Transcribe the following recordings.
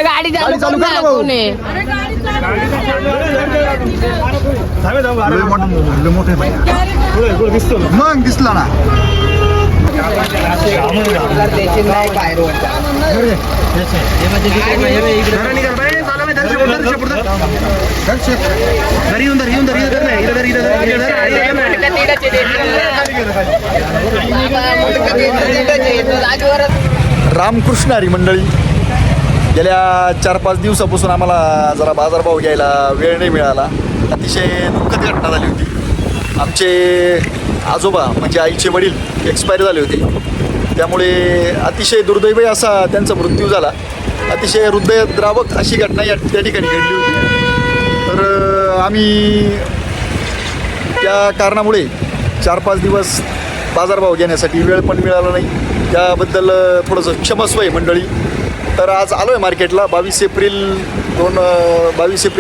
गाडी चालू कर मग दिसला ना रामकृष्ण हरी मंडळी, गेल्या 4-5 दिवसापासून आम्हाला जरा बाजारभाव घ्यायला वेळ नाही मिळाला. अतिशय दुःखद घटना झाली होती. आमचे आजोबा म्हणजे आईचे वडील एक्सपायर झाले होते. त्यामुळे अतिशय दुर्दैवी असा त्यांचा मृत्यू झाला. अतिशय हृदयद्रावक अशी घटना त्या ठिकाणी घडली होती. तर आम्ही त्या कारणामुळे 4-5 दिवस बाजारभाव घेण्यासाठी वेळ पण मिळाला नाही. त्याबद्दल थोडंसं क्षमस्व आहे मंडळी. तर आज आलो आहे मार्केटला 22 एप्रिल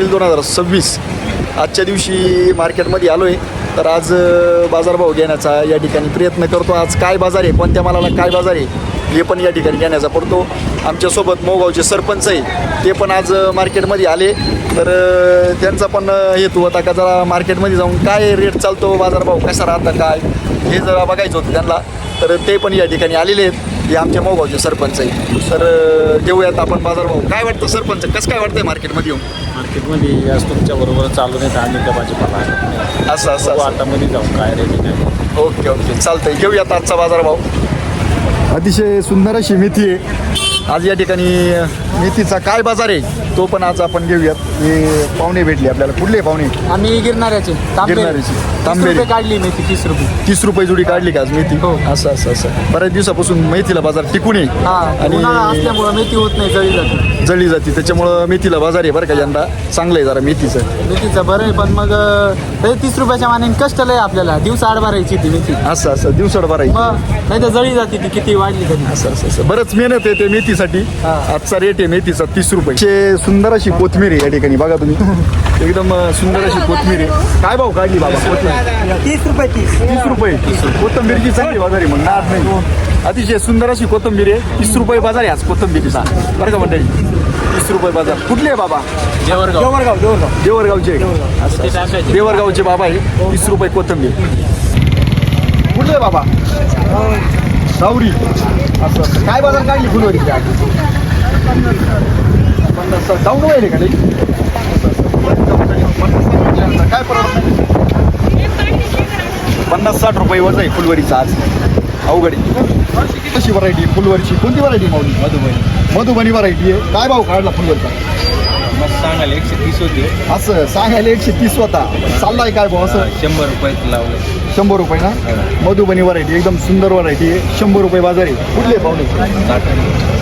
2026 आजच्या दिवशी मार्केटमध्ये आलो आहे. तर आज बाजारभाव घेण्याचा या ठिकाणी प्रयत्न करतो. आज काय बाजार आहे, कोणत्या मालाला काय बाजार आहे हे पण या ठिकाणी घेण्याचा पडतो. आमच्यासोबत मोगावचे सरपंच आहे, ते पण आज मार्केटमध्ये आले. तर त्यांचा पण हेतू होता का जरा मार्केटमध्ये जाऊन काय रेट चालतो, बाजारभाव कसा राहता काय हे जरा बघायचं होतं त्यांना. तर ते पण या ठिकाणी आलेले आहेत. हे आमच्या मोगावचे सरपंच आहे. तर घेऊयात आपण बाजारभाव. काय वाटतं सरपंच, कसं काय वाटतंय मार्केटमध्ये येऊन? मार्केटमध्ये आज तुमच्याबरोबर चालू नाही तर आम्ही त्या भाजीपाला असं आतामध्ये जाऊ काय रेट काय. ओके चालतंय. घेऊयात आजचा बाजारभाव. अतिशय सुंदर अशी मेथी आहे. आज या ठिकाणी मेथीचा काय बाजार आहे तो पण आज आपण घेऊयात. हे पाहुणे भेटले आपल्याला. कुठले पाहुणे? आम्ही गिरणाऱ्याचे तांबेरी काढली मेथी 30 रुपये. 30 रुपये जुडी काढली का आज मेथी? हो. असं बऱ्याच दिवसापासून मेथीला बाजार टिकून आहे. आणि असल्यामुळे मेथी होत नाही, जळली जाते. त्याच्यामुळं मेथीला बाजार आहे बरं का. यंदा चांगलं आहे जरा मेथीचं बरं आहे. पण मग 30 रुपयाच्या मानाने कष्ट लय आपल्याला. दिवसाआड भरायची ती मेथी. असं दिवसाड भरायची, नाही तर जळी जाते ती किती वाढली तरी. असं बरंच मेहनत आहे ते मेथीसाठी. आजचा रेट आहे मेथीचा 30 रुपये. सुंदर अशी कोथमीर आहे या ठिकाणी. बघा तुम्ही, एकदम सुंदर अशी कोथमीर आहे. काय भाव काढली बाबा कोथमीर? 30 रुपये. 30 रुपये कोथंबीरची चांगली बाजार आहे. मग नाद नाही. अतिशय सुंदर अशी कोथंबीर आहे. 30 रुपये बाजार आहे आज कोथंबीरीचा बरं का मंडळी. 30 रुपये बाजार. कुठले आहे बाबा? देवरगावचे. देवरगावचे बाबा आहे. 30 रुपये कोथंबीर. कुठले बाबा? सावरी. असं काय बाजार काढली फुलवरी? 50 जाऊन राहिले का नाही? काय परवडत नाही. 50-60 रुपये वजा आहे फुलवरीचा आज. अवघड कशी व्हरायटी फुलवरीची? कोणती व्हरायटी मावली? मधुबनी व्हरायटी आहे. काय भाव काढला फुलवरीचा? सांगायला 130 होते. असं सांगायला 130 होता. चाललाय काय भाऊ? असं 100 रुपये लावले. 100 रुपये ना? मधुबनी व्हरायटी एकदम सुंदर व्हरायटी आहे. 100 रुपये बाजार आहे. कुठले पाहुणे?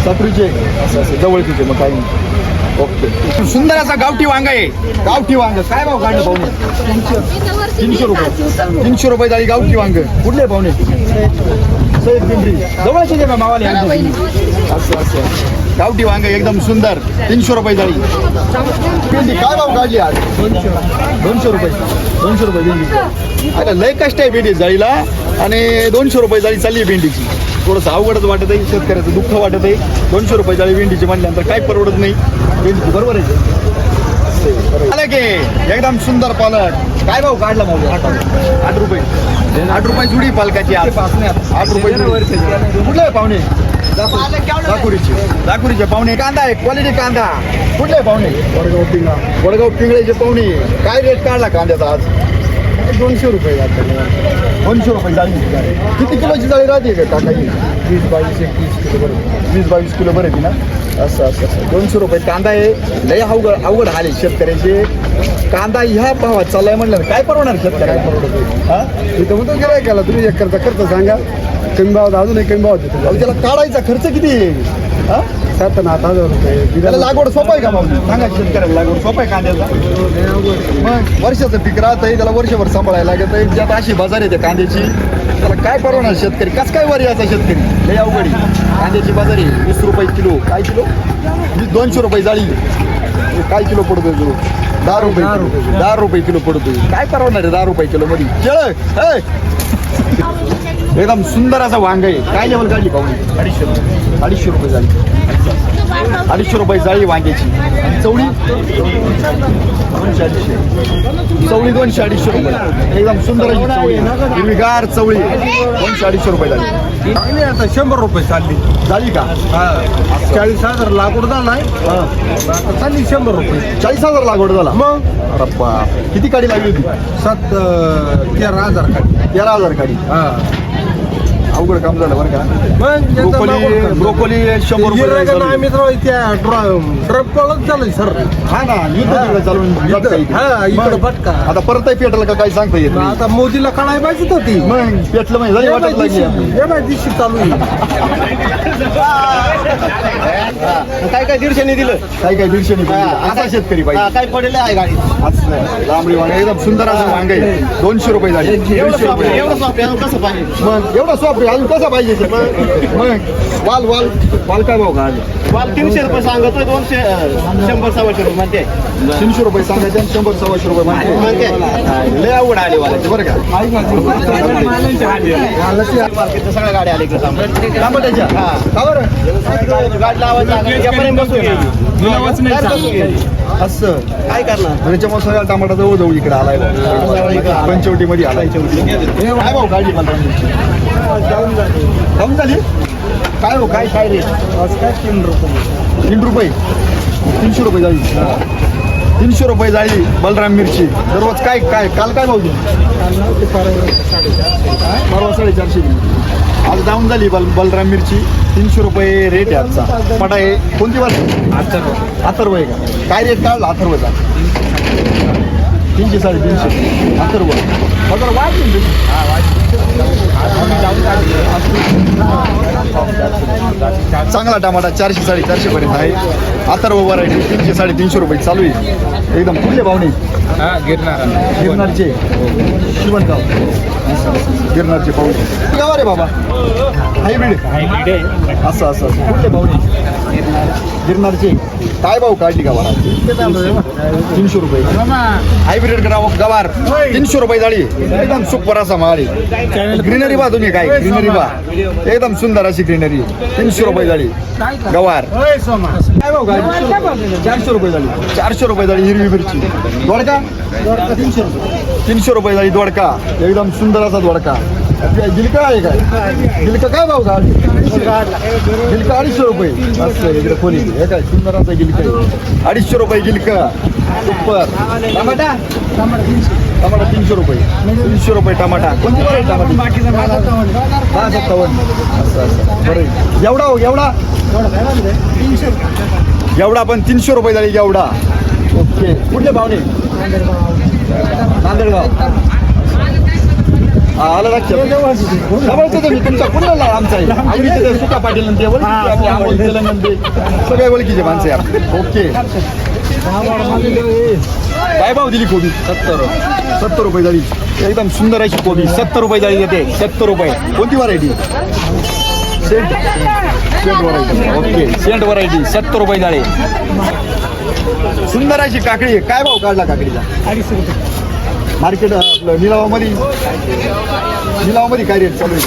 सातरीचे. असं जवळचे. मग काही नाही. ओके. सुंदर असा गावठी वांगा आहे. गावठी वांग काय भाव काढलं पाहुणे? 300 रुपये. 300 रुपये जाळी गावठी वांग. कुठले पाहुणे? सैद पिंपरी जवळचे का मावाले? असं गावठी वांग एकदम सुंदर. 300 रुपये जाळी. भेंडी काय भाव काढली आज? 200 रुपये. 200 रुपये भेंडी. आता लय कष्ट आहे भेंडी जाळीला. आणि 200 रुपये जाळी चालली आहे भेंडीची. थोडंसं अवघडच वाटत आहे. शेतकऱ्याचं दुःख वाटत आहे. 200 रुपये जाळी भेंडीची म्हणल्यानंतर काय परवडत नाही भेंडीची. बरोबर आहे आलं की एकदम सुंदर पालक. काय भाव काढला मग? 8 रुपये. 8 रुपये जुडी पालकाची आज. 8 रुपये. कुठले आहे पाहुणे? दाकुरीचे पाहुणे. कांदा आहे क्वालिटी कांदा. कुठले आहे पाहुणे? वडगाव पिंगळेचे पाहुणे. काय रेट काढला कांद्याचा आज? 200 रुपये. 200 रुपये जाळी. किती किलोची जाळी राहते का टाकायची? 20-22 किलो बरं ना? असं 200 रुपये कांदा आहे. लय अवघड हाल आहे शेतकऱ्याचे. कांदा ह्या भावात चाललाय म्हणलं काय परवडणार शेतकऱ्याला? तिथं म्हणतो गेलाय त्याला तुम्ही एक करता सांगा. कमी भावात अजूनही कमी भावात देतो. त्याला काढायचा खर्च किती आहे? 7-8 हजार रुपये. त्याला लागवड सोपं आहे का भाऊ? सांगा शेतकऱ्याला लागवड सोपं आहे कांद्याचा? मग वर्षाचं पीक राहत आहे. त्याला वर्षभर सांभाळायला लागत आहे. ज्यात अशी बाजार येते कांद्याची त्याला काय परवडणार शेतकरी? कसं काय वर याचा शेतकरी? लय अवघड कांद्याची बाजार आहे. 20 रुपये किलो. काय किलो? 200 रुपये जाळी. काय किलो पडतो? ₹10 किलो पडतोय. काय परवडणार आहे ₹10 किलो मध्ये? एकदम सुंदर असा वांग आहे. काय लेवल काढली पाहुणे? 250 रुपये झाली. 250 रुपये जाळी वांग्याची. चवळी 200-250 रुपये. एकदम सुंदर अशी चवळी, हिरवीगार चवळी. 200-250 रुपये झाली. आता 100 रुपये चालली. झाली का? 40,000 लागवड झालाय. चालली 100 रुपये. 40,000 लागवड झाला. मग अरे बाप. किती काडी लागली होती? 13,000 काढली. 13,000 काडी. हा अवघड काम झालं बरं का. मग ब्रोकोली 100 रुपये. आम्ही त्या ड्रप कॉलच झालं सर. हा ना, युद्ध तिकडे चालून जातं इथे. हा इकडं फटका. आता परत पेटलं का काही सांगता येत नाही. आता मोदीला कळाय पाहिजे होती. मग पेटलं म्हणजे झाली वाटत लागली. दिवशी चालू आहे. काय 150 दिलं. काय 150 असा शेतकरी पाहिजे. काय पडेल आहे गाडी. असं नाही. लांबडी वांगे एकदम सुंदर असं वांग आहे. 200 रुपये झाले. 200 रुपये. एवढं सोपं कसं पाहिजे. मग एवढा सॉफ्ट अजून कसा पाहिजे ते? मग वाल काय भाव का? मला 300 रुपये सांगतोय. 200 100-150 रुपये म्हणते. 300 रुपये सांगायचे आणि 100-150 रुपये म्हणते लय आवड आली वालाची बरं का. सगळ्या गाड्या आल्या इकडे टमाट्याच्या का बरं? गाडी लावायची बसून असं काय करणार. त्याच्यामुळे सगळा टमाटा जवळ इकडे आलाय. पंचवटी मध्ये आलाय. काय भाऊ काढली मला कम झाली? काय हो काय रेट? 3 रुपये. 300 रुपये जाळी. 300 रुपये जाळी. बलराम मिरची दररोज काय काल काय भाऊ दिली? परवा 450 दिली. आज डाऊन झाली बलराम मिरची. 300 रुपये रेट आहे आजचा. टमाटा आहे कोणती वाजता? अथर्व आहे का? काय रेट काढला अथर्वचा? 300-350 अथर्व. चांगला टमाटा 400-450 पर्यंत आहे. अथर्व व्हरायटी 300-350 रुपये चालू आहे. एकदम कुठले भावने? गिरणारचे शिवणगाव. गिरणारचे पाऊस गावा रे बाबा. हायब्रिड असं कुठले भावने? गिरणारचे. काय भाऊ काढली गावाला? 300 रुपये. हायब्रिड गवार 300 रुपये जाळी. एकदम सुपर असा माल आहे. ग्रीनरी बा तुम्ही काय ग्रीनरी बा. एकदम सुंदर अशी ग्रीनरी. 300 रुपये जाळी गवार. काय भाऊ काढली? 400 रुपये जाळी. 400 रुपये जाळी हिरवी मिरची. दोडका 300 रुपये जाळी दोडका. एकदम सुंदर असा दोडका. गिलका आहे काय? गिलका काय भाऊ काढली? गिलका 250 रुपये. असं इकडे खोली हे काय सुंदर असा गिलका आहे. 250 रुपये गिलका. सुपर. टमाटा 300 रुपये. 300 रुपये टमाटा. कोणती बरं आहे टमाटा? 10-57. असं बरं. एवढा एवढा पण 300 रुपये झाली एवढा. ओके. कुठले भावने? नांदेडगाव. आलं लक्षात. तुम्ही तुमचा कुणाला आमचा आहे आवडीचे सुका पाटील म्हणते म्हणते सगळे ओळखीचे माणसं आहे. ओके. काय भाव दिली कोबी? 70 रुपये झाली. एकदम सुंदर अशी कोबी 70 रुपये झाली येते. 70 रुपये. कोणती variety? Scent variety. Okay. Scent variety 70 रुपये झाले. सुंदर अशी काकडी. काय भाव काढला काकडीचा? 250 रुपये. मार्केट आपलं निलावामध्ये काय रेट चालू आहे?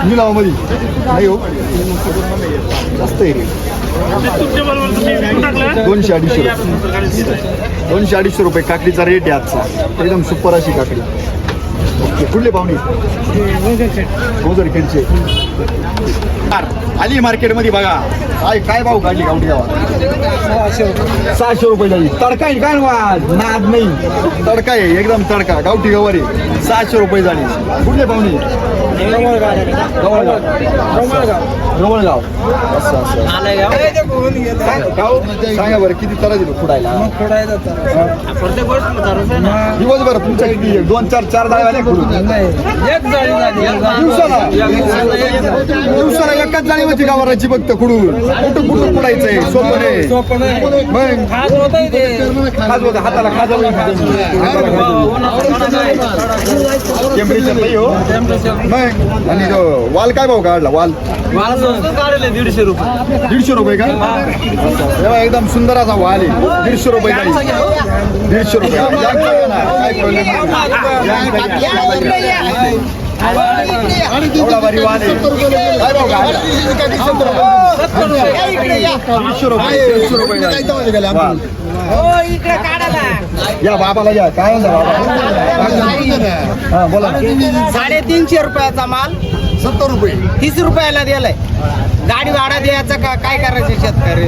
निलावामध्ये नाही हो जास्त आहे रेट. 200-250 रुपये काकडीचा रेट आहे आजचा. एकदम सुपर अशी काकडी. ओके. कुठले पाहुणे? गोजरखेडचे. आली मार्केटमध्ये बघा. काय भाव काढली गावठी गावात? 600 रुपये झाली. तडका आहे काय नाद नाही. तडका आहे एकदम तडका. गावठी गवार आहे. 600 रुपये झाली. कुठले पाहुणे? गवळगाव. असं सांगा बरं किती तरा दिलो खुडायला? दिवसभर तुमच्या किती 2-4 डाळ्या खुडू दिवसाला एकच जाळी होती गावाची फक्त कुडून कुठं कुठं कुडायचंय सोपं नाही मग खाज होतं हाताला खाज टेम्परेचर नाही हो मग. आणि तो वाल काय भाऊ काढला वाल 150 रुपये 150 रुपये का तेव्हा एकदम सुंदर असा वाल आहे 150 रुपये जाईल 150 रुपये काय प्रॉब्लेम एवढा भारी वाल आहे काय भाऊ काढला 150 रुपये जाईल वाल. या बाबाला या काय म्हणता बाबा हा बोला 350 रुपयाचा माल 70 रुपये 30 रुपयाला दिलाय. गाडी भाडा द्यायचा का काय करायचं शेतकरी?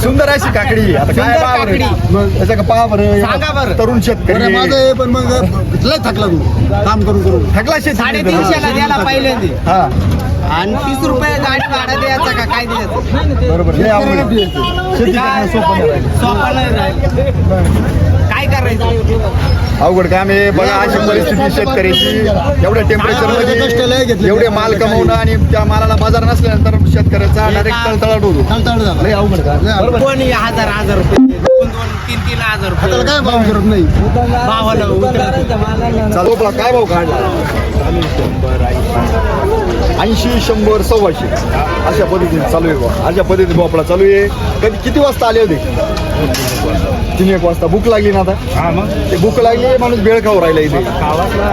सुंदर अशी काकडी आता काय सुंदर पहा बरं. काकडी. त्याच्या का पहा बरं सांगा बरं. तरुण शेतकरी माझं पण मग लय थकला तू काम करून करून थकला शेतकरी 350 ला द्यायला पहिल्यांदी हा आणि 30 रुपये गाडी भाडा द्यायचा का काय द्यायचं? बरोबर लय अवघड आहे. शेती करणं सोपं नाही राहिलं. सोपं नाही राहिलं. काय करायचं? अवघड काम आहे बघा अशी परिस्थिती शेतकऱ्याची एवढ्या टेम्परेचर मध्ये एवढे माल कमवणं आणि त्या मालाला बाजार नसल्यानंतर शेतकऱ्याचा डायरेक्ट तळतळाट होतो लय अवघड काम कोणी हजार रुपये 2-3 हजार रुपये काय भाव करत नाही भावाला उतरत. चालू काय भाऊ काढला 80 100 100 अशा पद्धतीने चालू आहे बा अशा पद्धतीने भोपळा चालू आहे. कधी किती वाजता आले होते 3-1 वाजता भूक लागली ना आता ते भूक लागली माणूस भेळ खाऊ राहिला इथे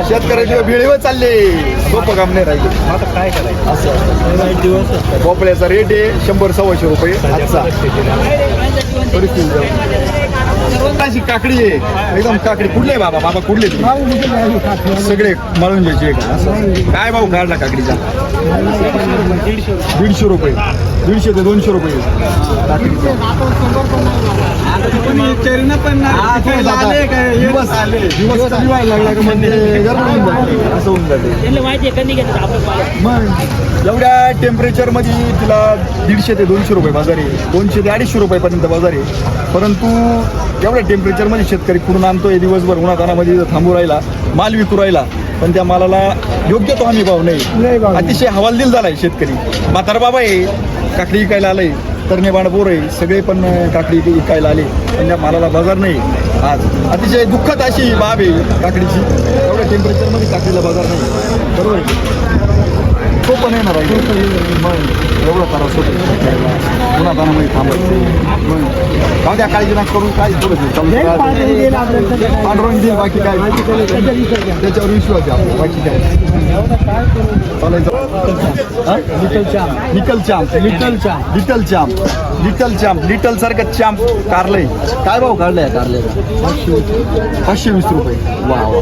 शेतकऱ्याचे भेळीवर चालले सोपं काम नाही राहिले आता काय करायचं असं भोपळ्याचा रेट आहे 100-100 रुपये आजचा परिस्थिती अशी काकडी आहे एकदम काकडी कुठले बाबा बाबा कुठले सगळे मळून घ्यायचे असं काय भाऊ काढला काकडीचा 150 रुपये 150 ते 200 रुपये काकडीचा दिवस लागला का म्हणजे असं होऊन जाते मग एवढ्या टेम्परेचर मध्ये तिला 150 ते 200 रुपये बाजार आहे 200 ते 250 रुपयापर्यंत बाजार आहे. परंतु एवढ्या टेम्परेचर मध्ये शेतकरी कुठून आणतोय दिवसभर उन्हातानामध्ये थांबू राहिला माल विकू राहिला पण त्या मालाला योग्य तो हमी भाव नाही अतिशय हवालदिल झालाय शेतकरी. म्हातारा बाबा आहे काकडी विकायला आलंय तरणे बाणपोर आहे सगळे पण काकडी विकायला आले पण त्या मालाला बाजार नाही आज अतिशय दुःखद अशी बाब आहे काकडीची एवढ्या टेम्परेचरमध्ये काकडीला बाजार नाही बरोबर आहे सोपं नाही ना मग एवढं त्रास होतो उन्हातानामध्ये थांबायचं मग गाव द्या काळजी नाक करून काय थोडं पांढरवून देईल बाकी काय त्याच्यावर विश्वास आहे आपला बाकी काय लिटल सारखं चांप कारलंय काय भाऊ काढलाय कारल्याचा 520 रुपये वा वा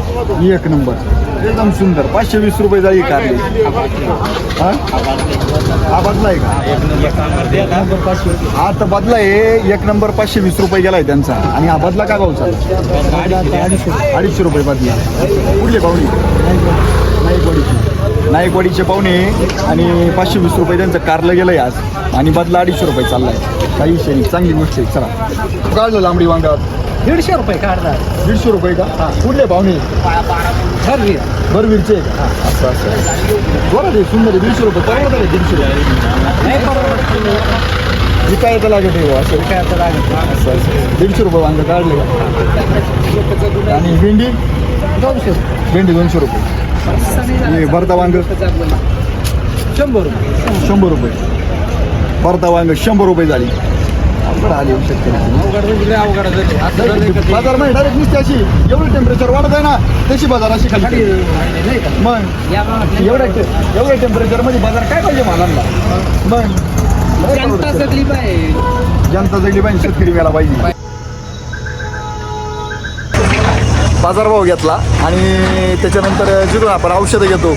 एक नंबर एकदम सुंदर 520 रुपये जाई कारली हा बदलाय का हा तर बदलाय 1 नंबर 520 रुपये गेलाय त्यांचा आणि हा बदला काय भाऊ चालला 250 रुपये बदला कुठले पाहुणे नाईकवाडीचे पाहुणे आणि 520 रुपये त्यांचं कारलं गेलंय आज आणि बदला 250 रुपये चाललाय काही विषय नाही चांगली गोष्ट आहे चला काढलं लांबडी वांगात 150 रुपये काढणार 150 रुपये का कुठले पाहुणे बरवीरचे असं असं बरं ते सुंदर 150 रुपये परवडत आहे 150 रुपये विकायचं लागत आहे असं विकायचं लागत असं असं 150 रुपये वांग काढले आणि भेंडी 200 रुपये हे भरता वांग 100 रुपये भरता वांग 100 रुपये झाली आली बाजार नाही डायरेक्ट नुसती अशी एवढी टेम्परेचर वाढत आहे ना तशी बाजार अशी खाली मग एवढ्या टेम्परेचर मध्ये बाजार काय पाहिजे मालांना मग जनता जगली पाहिजे शेतकरी गेला पाहिजे बाजारभाव घेतला आणि त्याच्यानंतर जिथून आपण औषधं घेतो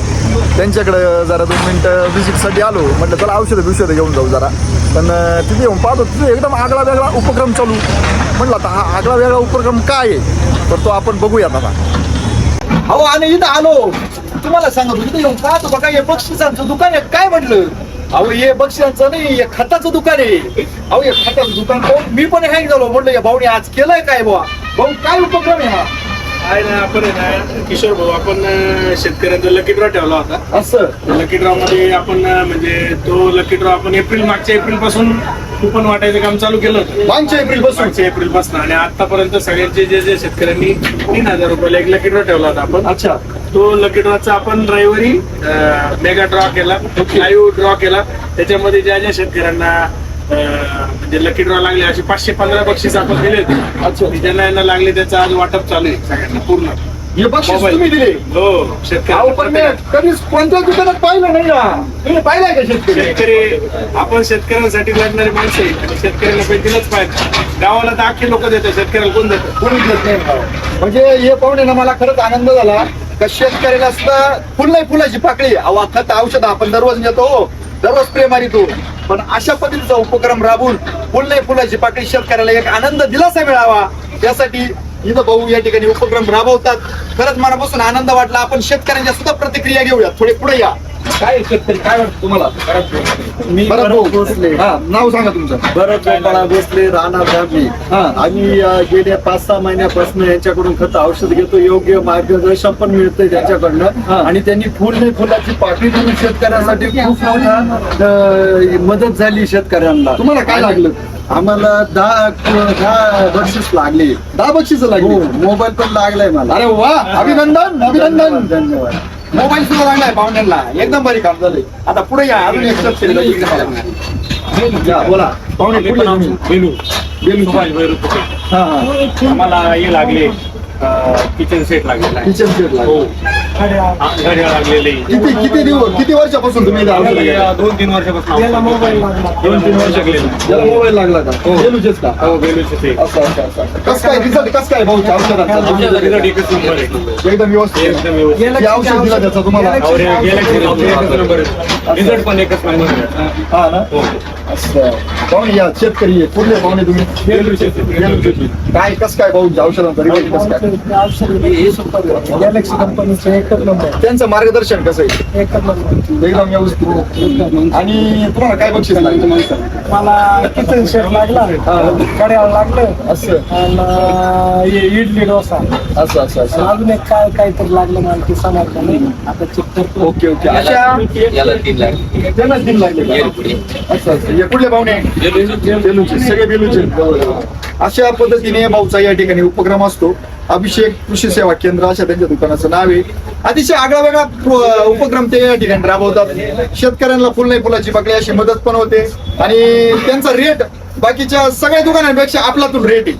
त्यांच्याकडं जरा 2 मिनटं व्हिजिटसाठी आलो म्हटलं चला औषधं घेऊन जाऊ जरा पण तिथे येऊन पाहतो तिथे एकदम आगळा वेगळा उपक्रम चालू म्हटलं आता हा आगळा वेगळा उपक्रम काय आहे तर तो आपण बघूयात आता अहो आणि इथं आलो तुम्हाला सांगतो इथं येऊन पाहतो बघा हे बक्षिसांचं दुकान आहे काय म्हटलं अहो हे बक्षिसांचं नाही हे खताचं दुकान आहे अहो हे खताचं दुकान पाहून मी पण हँग झालो म्हटलं या भाऊने आज केलंय काय बुवा भाऊ काय उपक्रम आहे हा काय ना आपण आहे ना किशोर भाऊ आपण शेतकऱ्यांचा लकी ड्रॉ ठेवला होता. असं लकी ड्रॉ मध्ये आपण म्हणजे तो लकी ड्रॉ आपण मागच्या एप्रिल पासून कुपन वाटायचं काम चालू केलं होतं. मागच्या एप्रिल पासून मागच्या एप्रिल पासून आणि आतापर्यंत सगळ्यांचे जे शेतकऱ्यांनी 3,000 रुपयाला एक लकी ड्रॉ ठेवला होता आपण. अच्छा तो लकी ड्रॉचा आपण रविवारी मेगा ड्रॉ केला, लाईव्ह ड्रॉ केला. त्याच्यामध्ये ज्या ज्या शेतकऱ्यांना म्हणजे लकी ड्रॉ लागले अशी 515 बक्षीस आपण दिले होते. अच्छा. ती ज्यांना यांना लागले त्याचं आज वाटप चालू आहे सगळ्यांना पूर्ण. हे बक्षीस मोबाईल. तुम्ही दिले? हो अहो, पण मी शेतकऱ्यांना कधीच कोणत्या दुकानात पाहिलं नाही ना. तुम्ही पाहिलंय का शेतकरी? शेतकरी आपण शेतकऱ्यांसाठी लढणारी माणसं आहे आणि शेतकऱ्यांना पैसे दिलंच पाहिजे. गावाला तर अख्खे लोक देतात, शेतकऱ्याला कोण देतात? कोणीच देत नाही. म्हणजे हे पाहुणे ना मला खरंच आनंद झाला का शेतकऱ्याला सुद्धा फुल नाही फुलाची पाकळी. अहो खत औषध आपण दररोज नेतो, दररोज स्प्रे मारितो, पण अशा पद्धतीचा उपक्रम राबवून फुल नाही फुलाची पाकळी शेतकऱ्याला एक आनंद दिलासा मिळावा त्यासाठी इथं भाऊ या ठिकाणी उपक्रम राबवतात. खरंच मनापासून आनंद वाटला. आपण शेतकऱ्यांच्या सुद्धा प्रतिक्रिया घेऊया. थोडे पुढे या. काय शेतकरी काय वाटतं तुम्हाला? मी भरत भरत भाऊ. भोसले. हा, नाव सांगा तुमचं. भरत गोपाळा भोसले, राहणार धाबी. हा. आम्ही गेल्या 5-6 महिन्यापासून यांच्याकडून खत औषध घेतो. योग्य मार्गदर्शन पण मिळतंय त्यांच्याकडनं आणि त्यांनी फुल नाही फुलाची पाकळी देऊन शेतकऱ्यांसाठी खूप मोठा मदत झाली शेतकऱ्यांना. तुम्हाला काय लागलं? आम्हाला 10 बक्षीस लागले. 10 बक्षीस लागली. मोबाईल पण लागलाय मला. अरे वा, अभिनंदन अभिनंदन. धन्यवाद. मोबाईल सुद्धा लागलाय पाहुण्यांना. एकदम भारी काम झालंय. आता पुढे या. अजून एक शेतकरी या, बोला पाहुणे पुढे तुम्ही. बेलू हा हा. आम्हाला हे लागले किचन सेट लागलेला आहे. किचन सेट लागला. घड्याळ लागलेले किती वर्षापासून तुम्ही इथं औषध घेता? 2-3 वर्षापासून 2-3 वर्ष गेलेला. याला मोबाईल लागला का? बेलूचेच का? हो बेलूचे ते असं असं असं. कसं काय रिझल्ट कसं काय भाऊ औषधांचा? रिझल्ट एकच नंबर आहे. एकदम व्यवस्थित. एकदम व्यवस्थित. हे औषध दिला त्याचा तुम्हाला? एकच नंबर आहे. रिझल्ट पण एकच नंबर आहे. हा ना. असं पाहुणे या शेतकरी आहे. कुठले पाहुणे तुम्ही? बेलूचे. बेलूचे. काय कसं काय भाऊ औषधांचा रिझल्ट कसं काय? गॅलेक्सी कंपनीचं एकच नंबर. त्यांचं मार्गदर्शन कसं आहे? एकच नंबर. एकदम व्यवस्थित. आणि तुम्हाला काय बक्षीस लागलं? मला किचन सेट लागला, कड्यावर लागलं असं आणि इडली डोसा असं असं असं. अजून एक काहीतरी लागलं मला ते समजलं नाही. आता चेक करतो. Okay okay. अशा त्यांना 3 लागले का? असं असं. हे कुठले पाहुणे? बेलूचे. सगळे बेलूचे. अशा पद्धतीने भाऊचा या ठिकाणी उपक्रम असतो. अभिषेक कृषी सेवा केंद्र अशा त्यांच्या दुकानाचं नाव आहे. अतिशय आगळा वेगळा उपक्रम ते या ठिकाणी राबवतात. शेतकऱ्यांना फुल नाही फुलाची पाकळी अशी मदत पण होते आणि त्यांचा रेट बाकीच्या सगळ्या दुकानांपेक्षा आपलातून रेट आहे.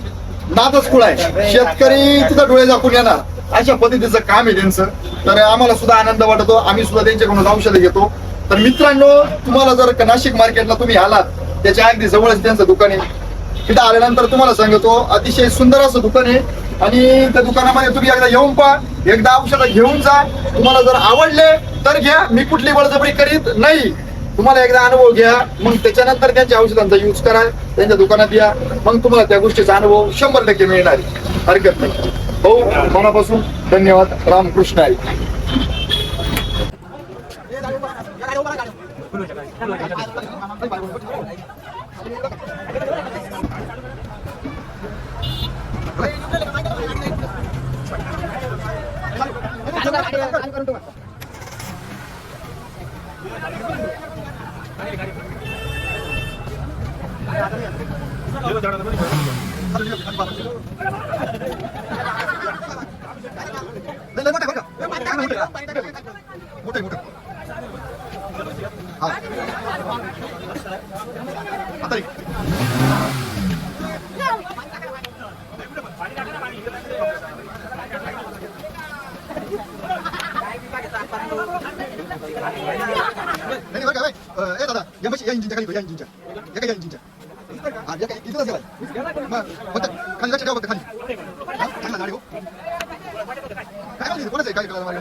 नादच खुळा आहे. शेतकरी तिथं डोळे झाकून येणार अशा पद्धतीचं काम आहे त्यांचं. तर आम्हाला सुद्धा आनंद वाटतो. आम्ही सुद्धा त्यांच्याकडून औषधं घेतो. तर मित्रांनो, तुम्हाला जर नाशिक मार्केटला तुम्ही आलात त्याच्या अगदी जवळच त्यांचं दुकान आहे. तिथं आल्यानंतर तुम्हाला सांगतो अतिशय सुंदर असं दुकान आहे आणि त्या दुकानामध्ये तुम्ही एकदा येऊन पहा, एकदा औषधं घेऊन जा. तुम्हाला जर आवडले तर घ्या. मी कुठली बळजबरी करीत नाही. तुम्हाला एकदा अनुभव घ्या, मग त्याच्यानंतर त्यांच्या औषधांचा यूज करा. त्यांच्या दुकानात या, मग तुम्हाला त्या गोष्टीचा अनुभव 100% मिळणार. हरकत नाही. हो, मनापासून धन्यवाद. रामकृष्ण आहे. दादा या इंजिनच्या खाली या इंजिनच्या एका या इंजिनच्या इथंच गेला फक्त खाली लक्ष ठेवा. फक्त खाली चांगला गाडी हो. काय माहिती कोणाचं आहे काय करायला?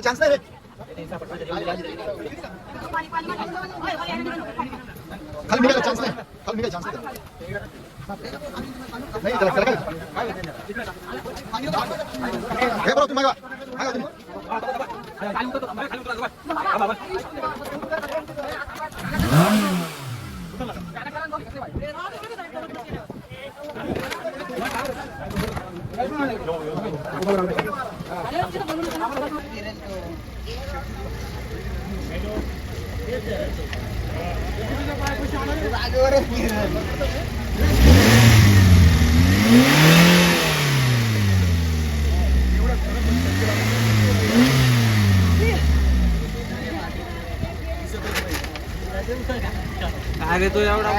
चान्स नाही रे. खाली निघायला चान्स नाही, खाली निघायला चान्स नाही. नाही त्याला काय हे बरोबर तुम्ही मागा तुम्ही. अरे तो एवढा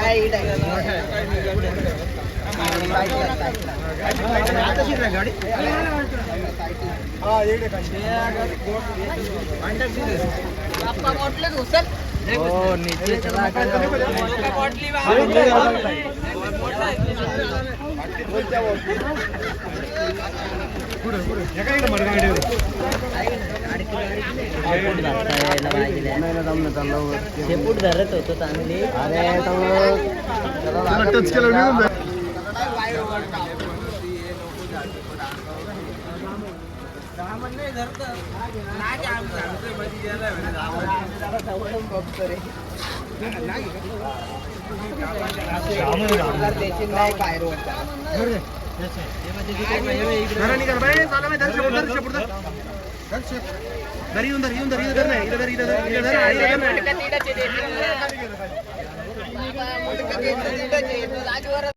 शेपूट धरत होतो चांगली. टच केलं निघून जाईल. बाहेर